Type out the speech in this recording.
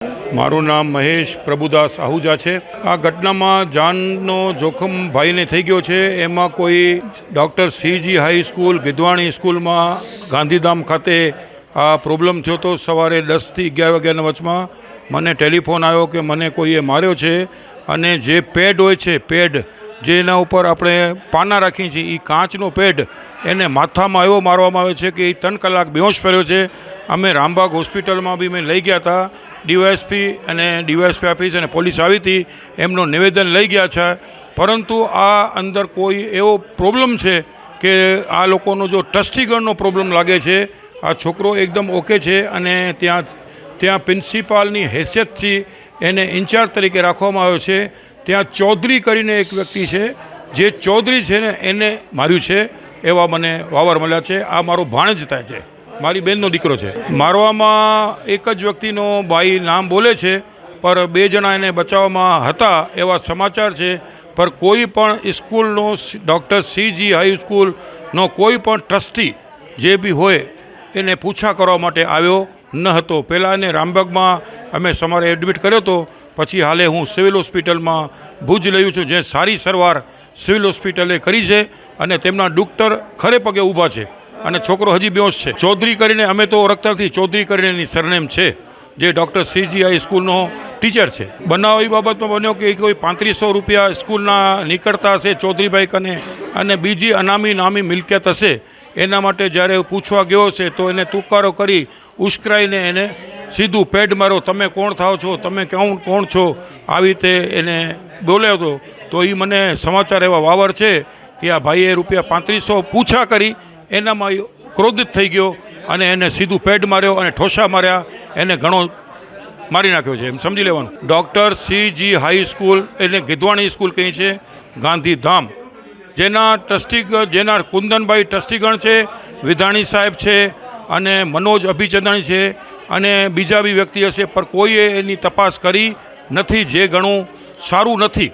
મારું નામ મહેશ પ્રભુદાસ આહુજા છે। આ ઘટનામાં જાનનો જોખમ ભાઈને થઈ ગયો છે। એમાં કોઈ doctor CG high school Gidwani સ્કૂલમાં ગાંધીધામ ખાતે આ પ્રોબ્લેમ થયો તો સવારે 10 થી 11 વાગ્યાના વચમાં મને ટેલિફોન આવ્યો કે મને કોઈએ માર્યો છે અને જે પેડ હોય છે, પેડ જેના ઉપર આપણે પાના રાખીએ છીએ, એ કાચનો પેડ એને માથામાં એવો મારવામાં આવે છે કે એ 3 કલાક બેહોશ કર્યો છે। અમે રામબાગ હોસ્પિટલમાં બી મેં લઈ ગયા હતા। ડીવાયએસપી અને ડીવાયએસપી ઓફિસ અને પોલીસ આવી હતી, એમનું નિવેદન લઈ ગયા છે, પરંતુ આ અંદર કોઈ એવો પ્રોબ્લેમ છે કે આ લોકોનો જો ટ્રસ્ટીગણનો પ્રોબ્લેમ લાગે છે। આ છોકરો એકદમ ઓકે છે અને ત્યાં પ્રિન્સિપાલની હેસિયતથી એને ઇન્ચાર્જ તરીકે રાખવામાં આવ્યો છે। ત્યાં ચૌધરી કરીને એક વ્યક્તિ છે, જે ચૌધરી છે ને એને માર્યું છે એવા મને વાવર મળ્યા છે। આ મારો ભાણેજ થાય છે, મારી બહેનનો દીકરો છે। મારવામાં એક જ વ્યક્તિનો ભાઈ નામ બોલે છે, પર 2 જણા એને બચાવવામાં હતા એવા સમાચાર છે। પર કોઈ પણ સ્કૂલનો ડૉક્ટર સીજી હાઈ સ્કૂલનો કોઈ પણ ટ્રસ્ટી જે બી હોય એને પૂછા કરવા માટે આવ્યો ન હતો। પહેલાં એને રામબાગમાં અમે સવારે એડમિટ કર્યો હતો, પછી હાલે હું સિવિલ હોસ્પિટલમાં ભુજ લઈ છું, જે સારી સારવાર સિવિલ હોસ્પિટલે કરી છે અને તેમના ડૉક્ટર ખરે પગે ઊભા છે અને છોકરો હજી બેહોશ છે। ચૌધરી કરીને અમે તો ઓળખતા નથી, ચૌધરી કરીને એની સરનેમ છે, જે ડૉક્ટર સીજીઆઈ સ્કૂલનો ટીચર છે। બનાવ એ બાબતમાં બન્યો કે કોઈ 3500 રૂપિયા સ્કૂલના નીકળતા હશે ચૌધરીભાઈ કને અને બીજી નામી મિલકત હશે। એના માટે જ્યારે પૂછવા ગયો છે તો એને તુકારો કરી ઉશ્કરાઈને એને સીધું પેડ મારો, તમે કોણ થાવ છો, તમે કોણ છો, આવી રીતે એને બોલ્યો હતો। તો એ મને સમાચાર એવા વાવર છે કે આ ભાઈએ રૂપિયા 3500 પૂછા કરી, એનામાં ક્રોધિત થઈ ગયો અને એને સીધું પેડ માર્યો અને ઠોસા માર્યા, એને ઘણો મારી નાખ્યો છે, એમ સમજી લેવાનું। ડૉક્ટર સીજી હાઈ સ્કૂલ એને ગિદવાણી સ્કૂલ કહી છે, ગાંધીધામ, જેના જેના કુંદનભાઈ ટ્રસ્ટીગણ છે, વિધાણી સાહેબ છે અને મનોજ અભિચંદાણી છે અને બીજા બી વ્યક્તિ હશે, પર કોઈએ એની તપાસ કરી નથી, જે ઘણું સારું નથી।